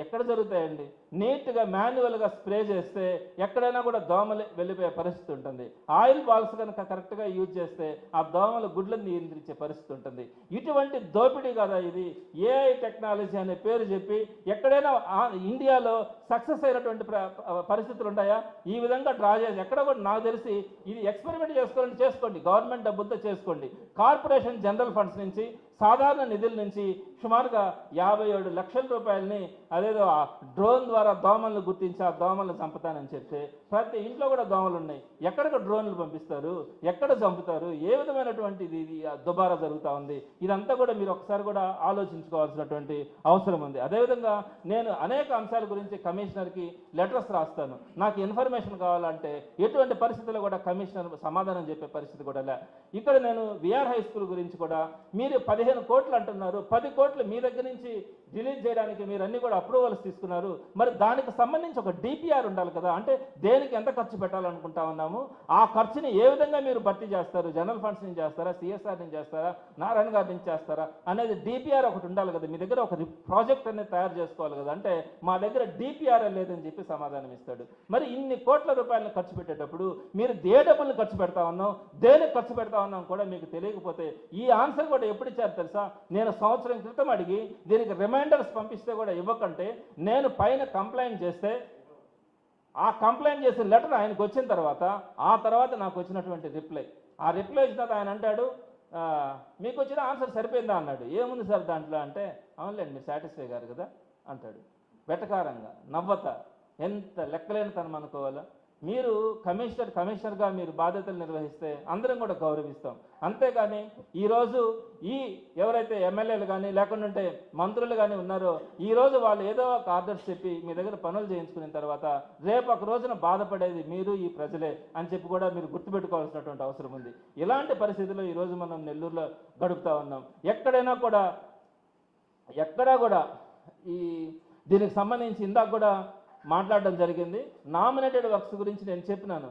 ఎక్కడ జరుగుతాయండి? నీట్గా మాన్యువల్గా స్ప్రే చేస్తే ఎక్కడైనా కూడా దోమలు వెళ్ళిపోయే పరిస్థితి ఉంటుంది. ఆయిల్ బాల్స్ కనుక కరెక్ట్గా యూజ్ చేస్తే ఆ దోమల గుడ్లను నియంత్రించే పరిస్థితి ఉంటుంది. ఇటువంటి దోపిడీ కదా ఇది. ఏఐ టెక్నాలజీ అనే పేరు చెప్పి ఎక్కడైనా ఇండియాలో సక్సెస్ అయినటువంటి పరిస్థితులు ఉంటాయా? ఈ విధంగా డ్రా చేసి ఎక్కడ కూడా నాకు తెలిసి ఇది ఎక్స్పెరిమెంట్ చేసుకోండి, గవర్నమెంట్ డబ్బులతో చేసుకోండి. కార్పొరేషన్ జనరల్ ఫండ్స్ నుంచి సాధారణ నిధుల నుంచి సుమారుగా 57 లక్షల రూపాయలని అదేదో డ్రోన్ ద్వారా దోమలను గుర్తించి ఆ దోమలను చంపుతానని చెప్తే ప్రతి ఇంట్లో కూడా దోమలు ఉన్నాయి. ఎక్కడికి డ్రోన్లు పంపిస్తారు, ఎక్కడ చంపుతారు, ఏ విధమైనటువంటి ఇది దుబారా జరుగుతూ ఉంది? ఇదంతా కూడా మీరు ఒకసారి కూడా ఆలోచించుకోవాల్సినటువంటి అవసరం ఉంది. అదేవిధంగా నేను అనేక అంశాల గురించి కమిషనర్కి లెటర్స్ రాస్తాను. నాకు ఇన్ఫర్మేషన్ కావాలంటే ఎటువంటి పరిస్థితుల్లో కూడా కమిషనర్ సమాధానం చెప్పే పరిస్థితి కూడా లే. ఇక్కడ నేను విఆర్ హై స్కూల్ గురించి కూడా మీరు 15 కోట్లు అంటున్నారు, 10 కోట్లు మీ దగ్గర నుంచి రిలీజ్ చేయడానికి మీరు అన్ని కూడా అప్రూవల్స్ తీసుకున్నారు. మరి దానికి సంబంధించి ఒక డిపిఆర్ ఉండాలి కదా. అంటే దేనికి దేనికి ఎంత ఖర్చు పెట్టాలనుకుంటా ఉన్నాము, ఆ ఖర్చుని ఏ విధంగా మీరు భర్తీ చేస్తారు, జనరల్ ఫండ్స్ నుంచి చేస్తారా, సిఎస్ఆర్ నుంచి చేస్తారా, నారాయణ గారి నుంచి చేస్తారా అనేది డిపిఆర్ ఒకటి ఉండాలి కదా, మీ దగ్గర ఒక ప్రాజెక్ట్ అనేది తయారు చేసుకోవాలి కదా. అంటే మా దగ్గర డిపిఆర్ లేదని చెప్పి సమాధానం ఇస్తాడు. మరి ఇన్ని కోట్ల రూపాయలను ఖర్చు పెట్టేటప్పుడు మీరు ఏ డబ్బులను ఖర్చు పెడతా ఉన్నాం, దేనికి ఖర్చు పెడతా ఉన్నాం కూడా మీకు తెలియకపోతే ఈ ఆన్సర్ కూడా ఎప్పుడు ఇచ్చారు తెలుసా? నేను సంవత్సరం క్రితం అడిగి దీనికి రిమైండర్స్ పంపిస్తే కూడా ఇవ్వకంటే నేను పైన కంప్లైంట్ చేస్తే ఆ కంప్లైంట్ చేసిన లెటర్ ఆయనకు వచ్చిన తర్వాత ఆ తర్వాత నాకు వచ్చినటువంటి రిప్లై ఇచ్చిన తర్వాత ఆయన అంటాడు, మీకు వచ్చిన ఆన్సర్ సరిపోయిందా అన్నాడు. ఏముంది సార్ దాంట్లో అంటే, అవునులేండి మీరు సాటిస్ఫై గారు కదా అంటాడు. వెటకారంగా నవ్వత, ఎంత లెక్కలేని తనం అనుకోవాలా. మీరు కమిషనర్గా మీరు బాధ్యతలు నిర్వహిస్తే అందరం కూడా గౌరవిస్తాం. అంతేగాని ఈరోజు ఎవరైతే ఎమ్మెల్యేలు కానీ లేకుంటే మంత్రులు కానీ ఉన్నారో ఈరోజు వాళ్ళు ఏదో ఒక ఆర్డర్స్ చెప్పి మీ దగ్గర పనులు చేయించుకున్న తర్వాత రేపు ఒక రోజున బాధపడేది మీరు ఈ ప్రజలే అని చెప్పి కూడా మీరు గుర్తుపెట్టుకోవాల్సినటువంటి అవసరం ఉంది. ఇలాంటి పరిస్థితుల్లో ఈరోజు మనం నెల్లూరులో గడుపుతా ఉన్నాం. ఎక్కడా కూడా దీనికి సంబంధించి ఇందాక కూడా మాట్లాడడం జరిగింది. నామినేటెడ్ వర్క్స్ గురించి నేను చెప్పినాను,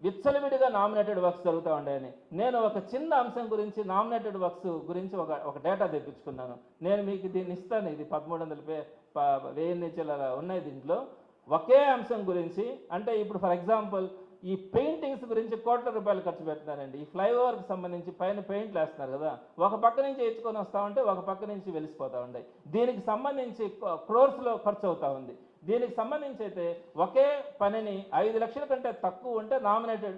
విచ్చలవిడిగా నామినేటెడ్ వర్క్స్ జరుగుతూ ఉన్నాయని. నేను ఒక చిన్న అంశం గురించి నామినేటెడ్ వర్క్స్ గురించి ఒక డేటా తెప్పించుకున్నాను. నేను మీకు దీన్ని ఇస్తాను. ఇది 1300 నుంచి ఉన్నాయి. దీంట్లో ఒకే అంశం గురించి, అంటే ఇప్పుడు ఫర్ ఎగ్జాంపుల్ ఈ పెయింటింగ్స్ గురించి కోట్ల రూపాయలు ఖర్చు పెడుతున్నారండి. ఈ ఫ్లైఓవర్కి సంబంధించి పైన పెయింట్లు వేస్తున్నారు కదా, ఒక పక్క నుంచి ఎత్తుకొని వస్తూ ఉంటే ఒక పక్క నుంచి వెలిసిపోతూ ఉంటాయి. దీనికి సంబంధించి క్రోర్స్లో ఖర్చు అవుతూ ఉంది. దీనికి సంబంధించి అయితే ఒకే పనిని 5 లక్షల కంటే తక్కువ ఉంటే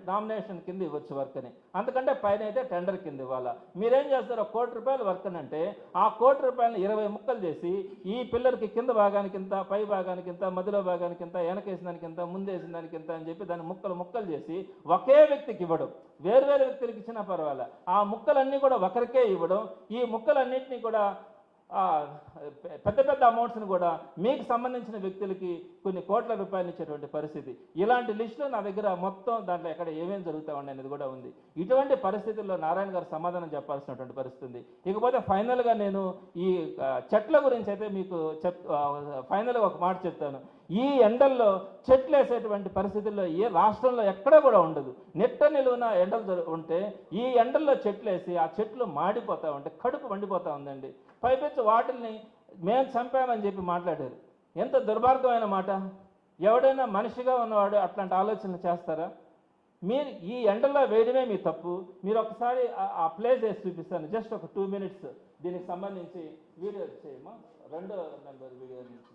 నామినేషన్ కింద ఇవ్వచ్చు వర్క్ అని, అంతకంటే పైన అయితే టెండర్ కింద ఇవ్వాలా. మీరేం చేస్తారు, 1 కోటి రూపాయలు వర్క్ అని అంటే ఆ 1 కోటి రూపాయలను 20 ముక్కలు చేసి ఈ పిల్లర్కి కింద భాగానికి ఇంత, పై భాగానికి ఇంత, మధ్యలో భాగానికి ఇంత, వెనకేసిన దానికి ఇంత, ముందేసిన దానికి ఇంత అని చెప్పి దాన్ని ముక్కలు చేసి ఒకే వ్యక్తికి ఇవ్వడం. వేరు వ్యక్తులకు ఇచ్చినా పర్వాలే, ఆ ముక్కలన్నీ కూడా ఒకరికే ఇవ్వడం. ఈ ముక్కలన్నింటినీ కూడా పెద్ద అమౌంట్స్ని కూడా మీకు సంబంధించిన వ్యక్తులకి కొన్ని కోట్ల రూపాయలు ఇచ్చేటువంటి పరిస్థితి. ఇలాంటి లిస్టులో నా దగ్గర మొత్తం దాంట్లో ఎక్కడ ఏమేమి జరుగుతూ ఉన్నాయి అనేది కూడా ఉంది. ఇటువంటి పరిస్థితుల్లో నారాయణ గారు సమాధానం చెప్పాల్సినటువంటి పరిస్థితి ఉంది. ఇకపోతే ఫైనల్గా నేను ఈ చెట్ల గురించి అయితే మీకు ఫైనల్గా ఒక మాట చెప్తాను. ఈ ఎండల్లో చెట్లు వేసేటువంటి పరిస్థితుల్లో ఏ రాష్ట్రంలో ఎక్కడ కూడా ఉండదు. నెట్ట నిలువున ఎండలు ఉంటే ఈ ఎండల్లో చెట్లు వేసి ఆ చెట్లు మాడిపోతూ ఉంటే కడుపు మండిపోతూ ఉందండి. పైపెచ్చు వాటిల్ని మేము చంపామని చెప్పి మాట్లాడారు. ఎంత దుర్మార్గమైన మాట. ఎవడైనా మనిషిగా ఉన్నవాడు అట్లాంటి ఆలోచనలు చేస్తారా? మీరు ఈ ఎండల్లో వేయడమే మీ తప్పు. మీరు ఒకసారి ఆ ప్లేస్ వేసి చూపిస్తాను, జస్ట్ ఒక 2 minutes దీనికి సంబంధించి వీడియో చేయమా. 2వ నెంబర్ వీడియో నుంచి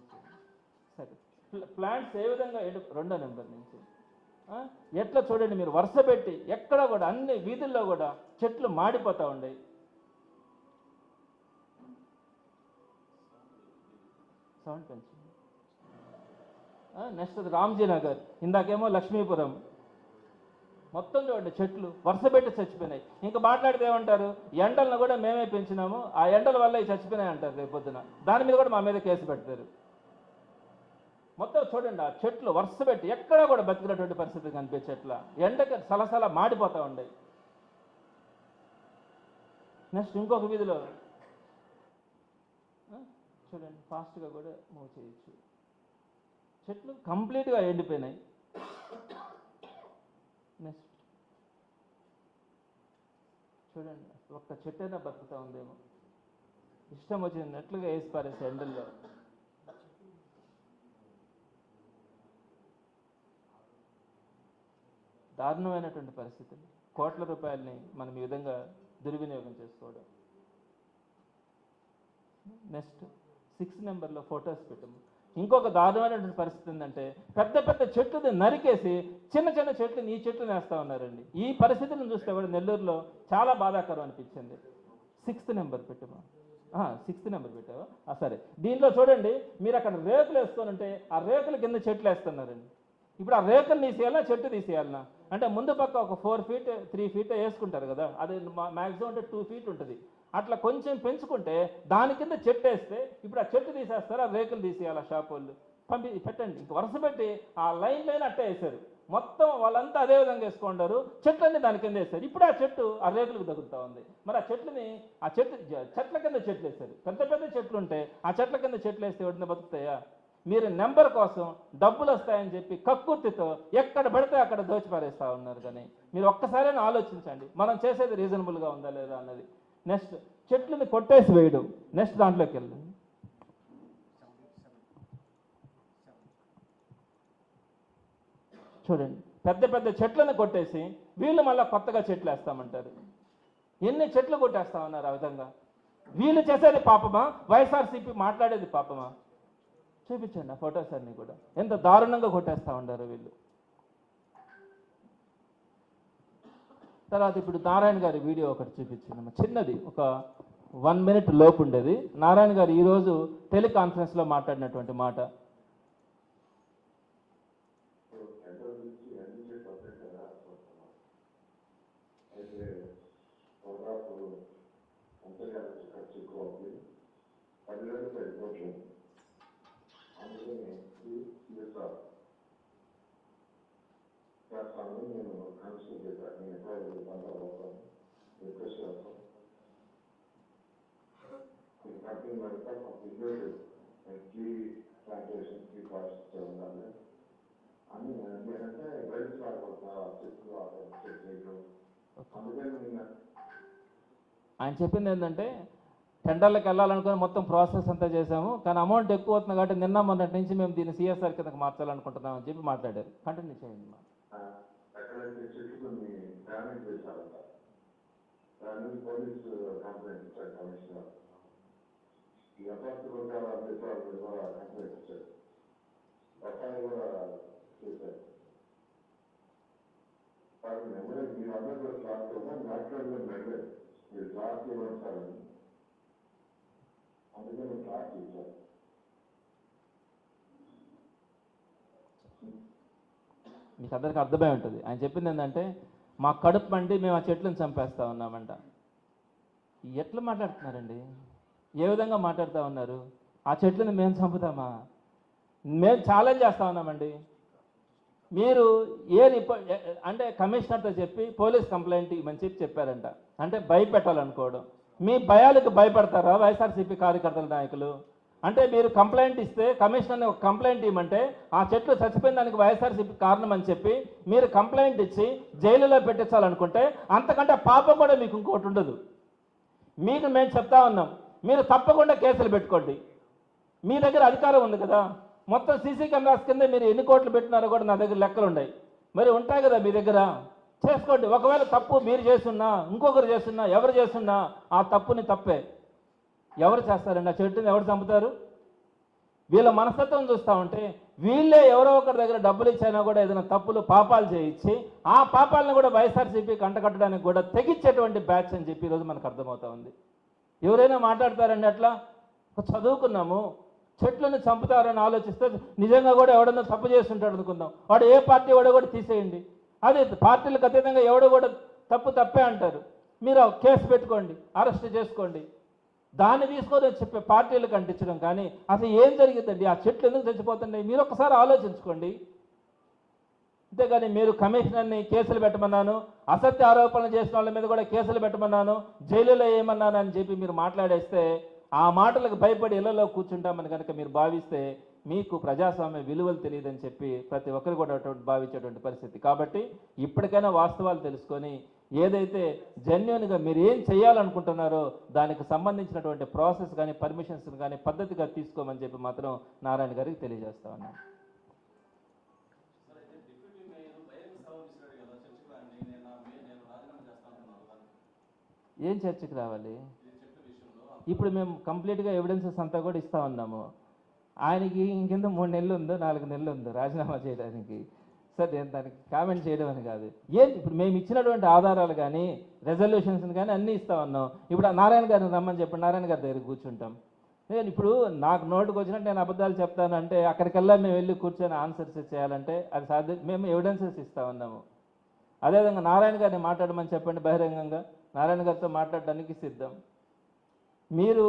సరే, ప్లాంట్స్ ఏ విధంగా 2వ నెంబర్ నుంచి ఎట్లా చూడండి మీరు, వరుస పెట్టి ఎక్కడ కూడా అన్ని వీధుల్లో కూడా చెట్లు మాడిపోతూ ఉన్నాయి. సౌండ్ పెంచు. నెక్స్ట్ రామ్జీ నగర్, ఇందాకేమో లక్ష్మీపురం, మొత్తం చూడండి చెట్లు వరుస పెట్టి చచ్చిపోయినాయి. ఇంకా మాట్లాడితే ఏమంటారు, ఎండలను కూడా మేమే పెంచినాము, ఆ ఎండల వల్ల ఇవి చచ్చిపోయినాయి అంటారు. రేపు పొద్దున దాని మీద కూడా మా మీద కేసు పెడతారు. మొత్తం చూడండి ఆ చెట్లు వరుస పెట్టి ఎక్కడా కూడా బతికినటువంటి పరిస్థితి కనిపించే చెట్ల ఎండకి సలసల మాడిపోతూ ఉన్నాయి. నెక్స్ట్ ఇంకొక వీధిలో చూడండి, ఫాస్ట్గా కూడా మూవ్ చేయొచ్చు. చెట్లు కంప్లీట్గా ఎండిపోయినాయి. నెక్స్ట్ చూడండి, ఒక్క చెట్టైనా బతుకుతూ ఉందేమో, ఇష్టం వచ్చినట్లుగా వేసి పారేసి ఎండల్లో. దారుణమైనటువంటి పరిస్థితులు. కోట్ల రూపాయలని మనం ఈ విధంగా దుర్వినియోగం చేసుకోవడం. నెక్స్ట్ 6 నెంబర్లో ఫొటోస్ పెట్టము. ఇంకొక దారుణమైనటువంటి పరిస్థితి ఏంటంటే పెద్ద చెట్లు నరికేసి చిన్న చెట్లను ఈ చెట్లు వేస్తూ ఉన్నారండి. ఈ పరిస్థితులను చూస్తే కూడా నెల్లూరులో చాలా బాధాకరం అనిపించింది. 6th number పెట్టమా. 6th నెంబర్ పెట్టావా? సరే, దీంట్లో చూడండి మీరు అక్కడ రేకులు వేసుకొని ఉంటే ఆ రేకుల కింద చెట్లు వేస్తున్నారండి. ఇప్పుడు ఆ రేకులు తీసేయాలా, చెట్టు తీసేయాలన్నా అంటే ముందు పక్క ఒక 4 feet 3 feet వేసుకుంటారు కదా, అది మ్యాక్సిమం అంటే 2 feet ఉంటుంది. అట్లా కొంచెం పెంచుకుంటే దాని కింద చెట్టు వేస్తే ఇప్పుడు ఆ చెట్టు తీసేస్తారు, ఆ రేకులు తీసేయాలి. ఆ షాప్ వాళ్ళు పెట్టండి, ఇంక వరుస పెట్టి ఆ లైన్ అట్టే వేశారు. మొత్తం వాళ్ళంతా అదే విధంగా వేసుకుంటారు, చెట్లన్నీ దాని కింద వేస్తారు. ఇప్పుడు ఆ చెట్టు ఆ రేకులకు తగులుతూ ఉంది. మరి ఆ చెట్ల కింద చెట్లు వేస్తారు. పెద్ద చెట్లు ఉంటే ఆ చెట్ల కింద చెట్లు వేస్తే ఎవరిని బతుకుతాయా? మీరు నెంబర్ కోసం డబ్బులు వస్తాయని చెప్పి కక్కుర్తితో ఎక్కడ పడితే అక్కడ దోచిపారేస్తూ ఉన్నారు. కానీ మీరు ఒక్కసారైనా ఆలోచించండి, మనం చేసేది రీజనబుల్గా ఉందా లేదా అన్నది. నెక్స్ట్ చెట్లని కొట్టేసి వేయడం, నెక్స్ట్ దాంట్లోకి వెళ్ళండి. చూడండి, పెద్ద పెద్ద చెట్లను కొట్టేసి వీళ్ళు మళ్ళీ కొత్తగా చెట్లు వేస్తామంటారు. ఎన్ని చెట్లు కొట్టేస్తా ఉన్నారు ఆ విధంగా. వీళ్ళు చేసేది పాపమా, వైఎస్ఆర్సీపీ మాట్లాడేది పాపమా? చూపించండి ఆ ఫొటోస్ అన్నీ కూడా, ఎంత దారుణంగా కొట్టేస్తూ ఉంటారు వీళ్ళు. తర్వాత ఇప్పుడు నారాయణ గారి వీడియో ఒకటి చూపించాను, చిన్నది, ఒక 1 minute లోపు ఉండేది. నారాయణ గారు ఈరోజు టెలికాన్ఫరెన్స్లో మాట్లాడినటువంటి మాట. ఆయన చెప్పింది ఏంటంటే, టెండర్లకు వెళ్ళాలనుకుని మొత్తం ప్రాసెస్ అంతా చేసాము, కానీ అమౌంట్ ఎక్కువ అవుతుంది కాబట్టి నిన్న మొన్నటి నుంచి మేము దీన్ని సిఎస్ఆర్ కిందకి మార్చాలనుకుంటున్నామని చెప్పి మాట్లాడారు. కంటిన్యూ చేయండి. మీకు అందరికీ అర్థమై ఉంటుంది. ఆయన చెప్పింది ఏంటంటే, మా కడుపు మండి మేము ఆ చెట్లను చంపేస్తా ఉన్నామంట. ఎట్లా మాట్లాడుతున్నారండి? ఏ విధంగా మాట్లాడుతూ ఉన్నారు? ఆ చెట్లను మేము చంపుతామా? మేము ఛాలెంజ్ చేస్తూ ఉన్నామండి. మీరు అంటే కమిషనర్తో చెప్పి పోలీస్ కంప్లైంట్ ఇవ్వమని చెప్పారంట. అంటే భయపెట్టాలనుకోవడం. మీ భయాలకు భయపడతారా వైఎస్ఆర్సీపీ కార్యకర్తల నాయకులు? అంటే మీరు కంప్లైంట్ ఇస్తే, కమిషనర్ని ఒక కంప్లైంట్ ఇవ్వమంటే ఆ చెట్లు చచ్చిపోయిన దానికి వైఎస్ఆర్సీపీ కారణం అని చెప్పి మీరు కంప్లైంట్ ఇచ్చి జైలులో పెట్టించాలనుకుంటే అంతకంటే పాపం కూడా మీకు ఇంకోటి ఉండదు. మీకు మేము చెప్తా ఉన్నాం, మీరు తప్పకుండా కేసులు పెట్టుకోండి. మీ దగ్గర అధికారం ఉంది కదా, మొత్తం సీసీ కెమెరాస్ కింద మీరు ఎన్ని కోట్లు పెట్టినారో కూడా నా దగ్గర లెక్కలు ఉన్నాయి. మరి ఉంటాయి కదా మీ దగ్గర, చేసుకోండి. ఒకవేళ తప్పు మీరు చేస్తున్నా, ఇంకొకరు చేస్తున్నా, ఎవరు చేస్తున్నా ఆ తప్పుని తప్పే. ఎవరు చేస్తారండి? ఆ చెట్టుని ఎవరు చంపుతారు? వీళ్ళ మనస్తత్వం చూస్తూ ఉంటే వీళ్ళే ఎవరో ఒకరి దగ్గర డబ్బులు ఇచ్చినా కూడా ఏదైనా తప్పులు పాపాలు చేయించి ఆ పాపాలను కూడా వైఎస్ఆర్సీపీకి అంటకట్టడానికి కూడా తెగించేటువంటి బ్యాచ్ అని చెప్పి ఈరోజు మనకు అర్థమవుతా ఉంది. ఎవరైనా మాట్లాడతారండి అట్లా? చదువుకున్నాము, చెట్లను చంపుతారని ఆలోచిస్తే నిజంగా కూడా ఎవడన్నా తప్పు చేస్తుంటాడు అనుకుందాం, వాడు ఏ పార్టీ వాడో కూడా తీసేయండి. అదే పార్టీలకు అతీతంగా ఎవడో కూడా తప్పే అంటారు. మీరు కేసు పెట్టుకోండి, అరెస్ట్ చేసుకోండి. దాన్ని తీసుకొని చెప్పే పార్టీలకు అంటించడం కానీ అసలు ఏం జరిగిందండి? ఆ చెట్లు ఎందుకు చచ్చిపోతున్నాయి? మీరు ఒకసారి ఆలోచించుకోండి. అంతేగాని మీరు కమిషనర్ని కేసులు పెట్టమన్నాను, అసత్య ఆరోపణలు చేసిన వాళ్ళ మీద కూడా కేసులు పెట్టమన్నాను, జైలులో ఏమన్నాను అని చెప్పి మీరు మాట్లాడేస్తే ఆ మాటలకు భయపడి ఇళ్లలో కూర్చుంటామని కనుక మీరు భావిస్తే మీకు ప్రజాస్వామ్య విలువలు తెలియదని చెప్పి ప్రతి ఒక్కరు కూడా భావించేటువంటి పరిస్థితి. కాబట్టి ఇప్పటికైనా వాస్తవాలు తెలుసుకొని ఏదైతే జెన్యూన్గా మీరు ఏం చేయాలనుకుంటున్నారో దానికి సంబంధించినటువంటి ప్రాసెస్ కానీ పర్మిషన్స్ కానీ పద్ధతిగా తీసుకోమని చెప్పి మాత్రం నారాయణ గారికి తెలియజేస్తా ఉన్నాను. ఏం చర్చకి రావాలి? ఇప్పుడు మేము కంప్లీట్గా ఎవిడెన్సెస్ అంతా కూడా ఇస్తూ ఉన్నాము. ఆయనకి ఇంకెంత 3 నెలలు ఉందో 4 నెలలు ఉందో రాజీనామా చేయడానికి. సార్ నేను దానికి కామెంట్ చేయడం అని కాదు. ఇప్పుడు మేము ఇచ్చినటువంటి ఆధారాలు కానీ రెజల్యూషన్స్ కానీ అన్నీ ఇస్తా ఉన్నాం. ఇప్పుడు నారాయణ గారిని రమ్మని చెప్పి నారాయణ గారి దగ్గర కూర్చుంటాం. నేను ఇప్పుడు నాకు నోటుకు వచ్చినట్టు నేను అబద్ధాలు చెప్తాను అంటే అక్కడికల్లా మేము వెళ్ళి కూర్చొని ఆన్సర్స్ చేయాలంటే అది సాధ్యం. మేము ఎవిడెన్సెస్ ఇస్తూ ఉన్నాము. అదేవిధంగా నారాయణ గారిని మాట్లాడమని చెప్పండి బహిరంగంగా, నారాయణ గారితో మాట్లాడడానికి సిద్ధం. మీరు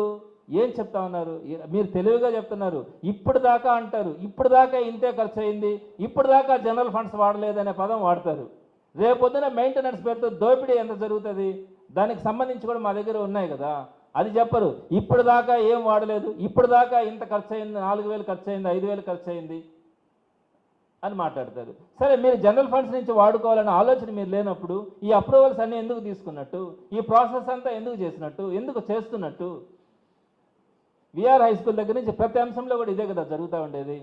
ఏం చెప్తా ఉన్నారు? మీరు తెలివిగా చెప్తున్నారు. ఇప్పుడు దాకా అంటారు, ఇప్పుడు దాకా ఇంతే ఖర్చు అయింది, ఇప్పుడు దాకా జనరల్ ఫండ్స్ వాడలేదనే పదం వాడతారు. రేపొద్దున మెయింటెనెన్స్ పేరుతో దోపిడీ ఎంత జరుగుతుంది దానికి సంబంధించి కూడా మా దగ్గర ఉన్నాయి కదా. అది చెప్పరు. ఇప్పుడు దాకా ఏం వాడలేదు, ఇప్పుడు దాకా ఇంత ఖర్చు అయింది, 4,000 ఖర్చు అయింది, 5,000 ఖర్చు అయింది అని మాట్లాడతారు. సరే, మీరు జనరల్ ఫండ్స్ నుంచి వాడుకోవాలనే ఆలోచన మీరు లేనప్పుడు ఈ అప్రూవల్స్ అన్నీ ఎందుకు తీసుకున్నట్టు, ఈ ప్రాసెస్ అంతా ఎందుకు చేసినట్టు, ఎందుకు చేస్తున్నట్టు? విఆర్ హై స్కూల్ దగ్గర నుంచి ప్రతి అంశంలో కూడా ఇదే కదా జరుగుతూ ఉండేది.